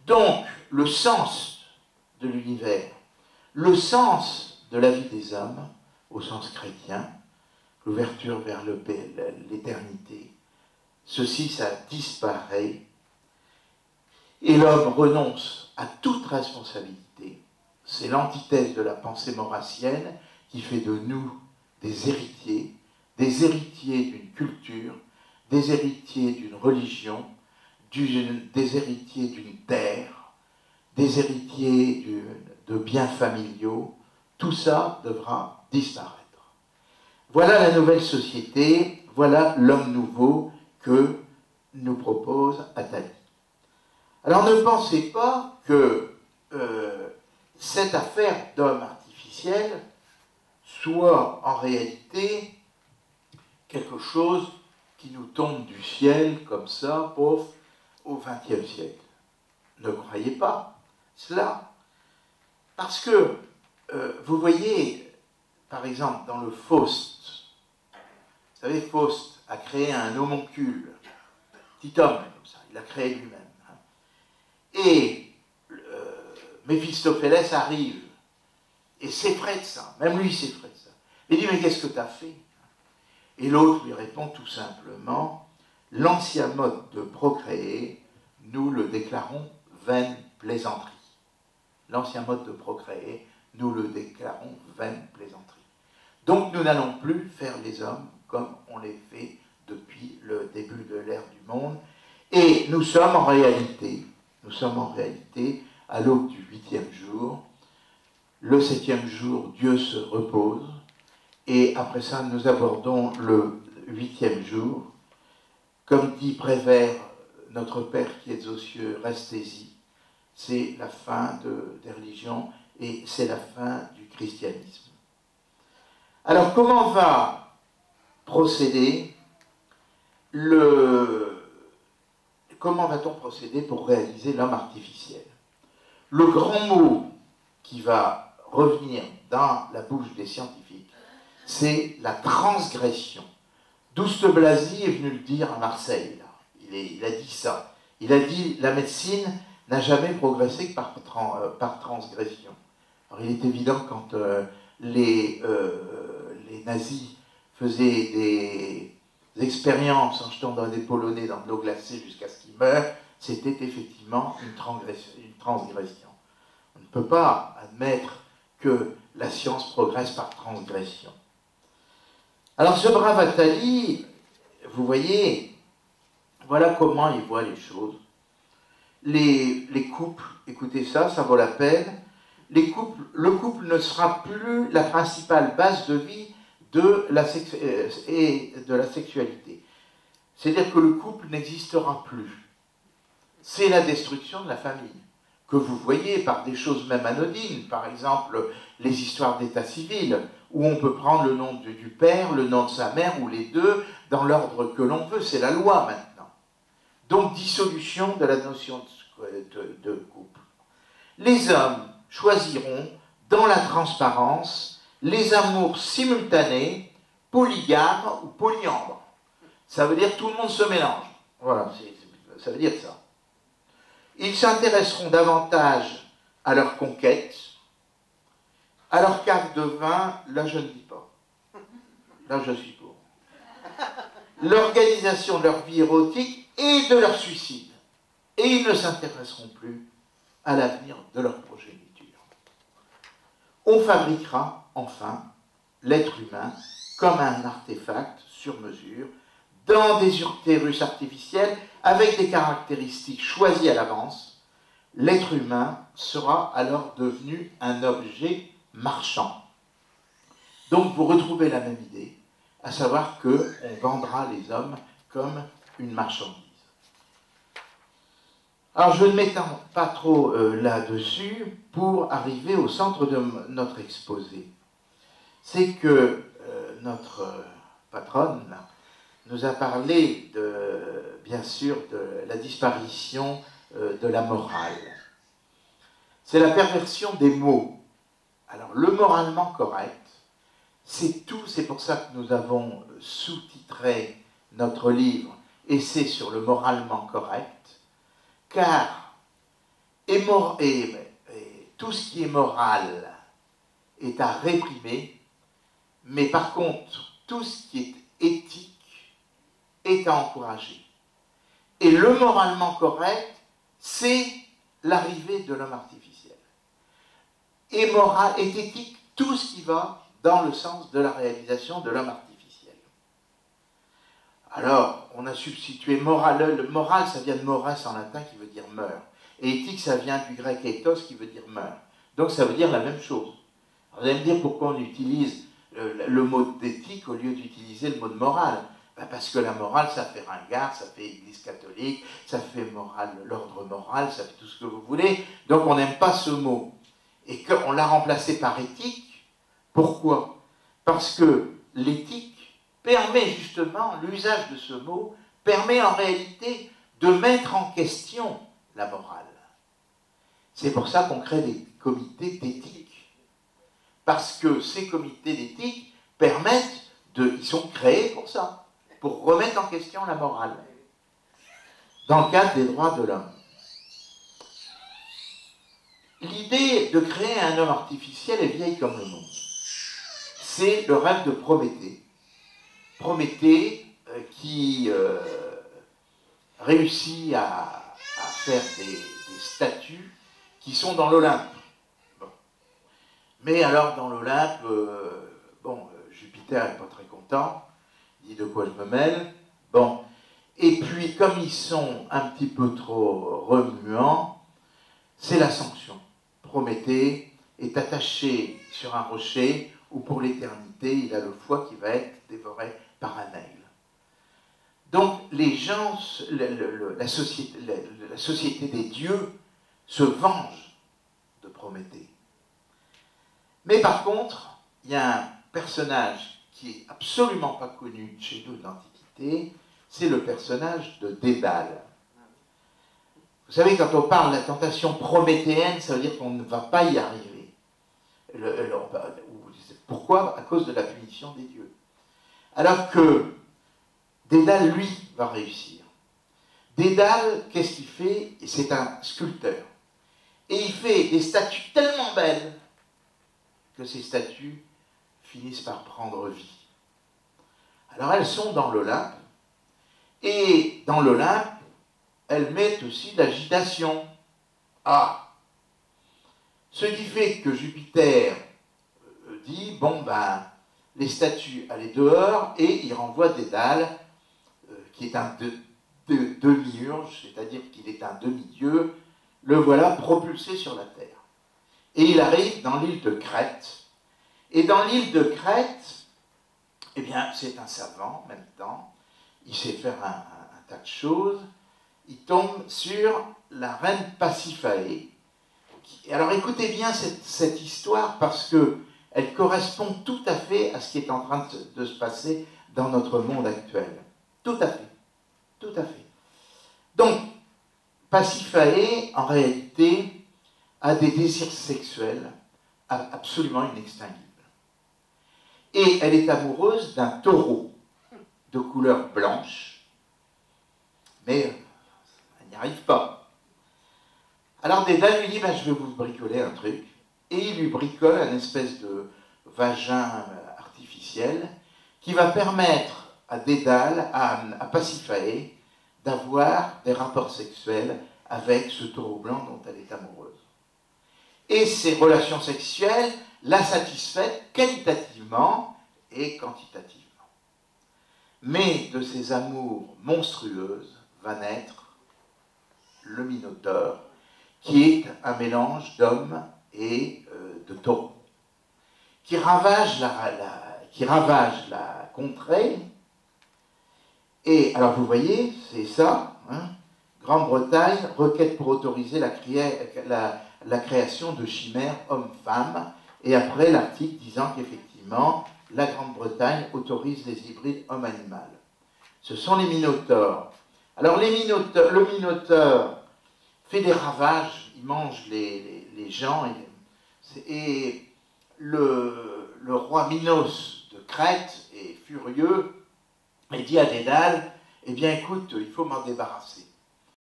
Donc, le sens de l'univers, le sens de la vie des hommes, au sens chrétien, l'ouverture vers l'éternité, ceci, ça disparaît, et l'homme renonce à toute responsabilité. C'est l'antithèse de la pensée maurassienne qui fait de nous des héritiers d'une culture, des héritiers d'une religion, des héritiers d'une terre, des héritiers de biens familiaux. Tout ça devra disparaître. Voilà la nouvelle société, voilà l'homme nouveau que nous propose Attali. Alors ne pensez pas que cette affaire d'homme artificiel soit en réalité quelque chose qui nous tombe du ciel comme ça, pauvre, au XXe siècle. Ne croyez pas cela. Parce que, vous voyez, par exemple, dans le Faust, vous savez, Faust a créé un homoncule, petit homme comme ça, il l'a créé lui-même. Hein. Et Méphistophélès arrive et s'effraie de ça, même lui s'effraie de ça. Il dit, mais qu'est-ce que tu as fait? Et l'autre lui répond tout simplement, l'ancien mode de procréer, nous le déclarons vaine plaisanterie. L'ancien mode de procréer, nous le déclarons vaine plaisanterie. Donc nous n'allons plus faire les hommes comme on les fait depuis le début de l'ère du monde. Et nous sommes en réalité, à l'aube du 8e jour. Le 7e jour, Dieu se repose. Et après ça, nous abordons le 8e jour. Comme dit Prévert, notre Père qui êtes aux cieux, restez-y. C'est la fin des religions et c'est la fin du christianisme. Alors, comment va procéder comment va-t-on procéder pour réaliser l'homme artificiel? Le grand mot qui va revenir dans la bouche des scientifiques, c'est la transgression. Douste Blazy est venu le dire à Marseille. Là. Il a dit ça. Il a dit la médecine n'a jamais progressé que par transgression. Alors il est évident quand les nazis faisaient des expériences en jetant dans des Polonais dans de l'eau glacée jusqu'à ce qu'ils meurent, c'était effectivement une transgression. On ne peut pas admettre que la science progresse par transgression. Alors ce brave Attali, vous voyez, voilà comment il voit les choses. Les couples, écoutez ça, ça vaut la peine. Le couple ne sera plus la principale base de vie de la sexualité. C'est-à-dire que le couple n'existera plus. C'est la destruction de la famille, que vous voyez par des choses même anodines, par exemple les histoires d'état civil, où on peut prendre le nom du père, le nom de sa mère, ou les deux, dans l'ordre que l'on veut, c'est la loi maintenant. Donc dissolution de la notion de couple. Les hommes choisiront, dans la transparence, les amours simultanés, polygames ou polyandres. Ça veut dire tout le monde se mélange. Voilà, ça veut dire ça. Ils s'intéresseront davantage à leur conquête, à leur cave de vin, là je ne dis pas. Là je suis pour. L'organisation de leur vie érotique et de leur suicide. Et ils ne s'intéresseront plus à l'avenir de leur progéniture. On fabriquera enfin l'être humain comme un artefact sur mesure dans des utérus artificiels avec des caractéristiques choisies à l'avance. L'être humain sera alors devenu un objet marchand. Donc vous retrouvez la même idée, à savoir qu'on vendra les hommes comme une marchandise. Alors je ne m'étends pas trop là-dessus pour arriver au centre de notre exposé. C'est que notre patronne là, nous a parlé bien sûr de la disparition de la morale. C'est la perversion des mots. Alors le moralement correct, c'est tout, c'est pour ça que nous avons sous-titré notre livre « Essai sur le moralement correct », car et tout ce qui est moral est à réprimer, mais par contre, tout ce qui est éthique est à encourager. Et le moralement correct, c'est l'arrivée de l'homme artificiel. Et moral et éthique, tout ce qui va dans le sens de la réalisation de l'homme artificiel. Alors, on a substitué moral. Le moral, ça vient de mores en latin, qui veut dire meurt. Et éthique, ça vient du grec ethos, qui veut dire meurt. Donc, ça veut dire la même chose. Alors, vous allez me dire pourquoi on utilise le mot d'éthique au lieu d'utiliser le mot de morale. Ben parce que la morale, ça fait ringard, ça fait église catholique, ça fait l'ordre moral, ça fait tout ce que vous voulez. Donc, on n'aime pas ce mot. Et qu'on l'a remplacé par éthique. Pourquoi? Parce que l'éthique permet justement, l'usage de ce mot, permet en réalité de mettre en question la morale. C'est pour ça qu'on crée des comités d'éthique. Parce que ces comités d'éthique permettent ils sont créés pour ça, pour remettre en question la morale, dans le cadre des droits de l'homme. L'idée de créer un homme artificiel est vieille comme le monde. C'est le rêve de Prométhée. Prométhée qui réussit à faire des statues qui sont dans l'Olympe. Bon. Mais alors dans l'Olympe, Jupiter n'est pas très content, il dit de quoi je me mêle. Bon. Et puis comme ils sont un petit peu trop remuants, c'est la sanction. Prométhée est attaché sur un rocher où pour l'éternité, il a le foie qui va être dévoré par un aigle. Donc les gens, la société des dieux se venge de Prométhée. Mais par contre, il y a un personnage qui est absolument pas connu chez nous de l'Antiquité, c'est le personnage de Dédale. Vous savez, quand on parle de la tentation prométhéenne, ça veut dire qu'on ne va pas y arriver. Pourquoi? À cause de la punition des dieux. Alors que Dédale, lui, va réussir. Dédale, qu'est-ce qu'il fait? C'est un sculpteur. Et il fait des statues tellement belles que ces statues finissent par prendre vie. Alors elles sont dans l'Olympe, et dans l'Olympe, elles mettent aussi l'agitation. Ah! Ce qui fait que Jupiter dit, bon ben, les statues, allez dehors, et il renvoie Dédale, qui est un demi-urge, c'est-à-dire qu'il est un demi-dieu, le voilà propulsé sur la terre. Et il arrive dans l'île de Crète. Et dans l'île de Crète, eh bien, c'est un savant en même temps, il sait faire un tas de choses, il tombe sur la reine Pasiphae. Alors écoutez bien cette histoire parce qu'elle correspond tout à fait à ce qui est en train de se passer dans notre monde actuel. Tout à fait. Tout à fait. Donc, Pasiphae, en réalité, a des désirs sexuels absolument inextinguibles. Et elle est amoureuse d'un taureau de couleur blanche, mais elle n'y arrive pas. Alors Dédale lui dit, ben, je vais vous bricoler un truc, et il lui bricole une espèce de vagin artificiel qui va permettre à Dédale, à Pasiphae, d'avoir des rapports sexuels avec ce taureau blanc dont elle est amoureuse. Et ces relations sexuelles la satisfait qualitativement et quantitativement. Mais de ces amours monstrueuses va naître le Minotaure, qui est un mélange d'homme et de taureau, qui ravage la contrée. Et alors vous voyez, c'est ça, hein, Grande-Bretagne, requête pour autoriser la création de chimères hommes-femmes, et après l'article disant qu'effectivement, la Grande-Bretagne autorise les hybrides homme-animal. Ce sont les minotaures. Alors le minotaure fait des ravages, il mange les gens, et le roi Minos de Crète est furieux, et dit à Dédale, eh bien écoute, il faut m'en débarrasser.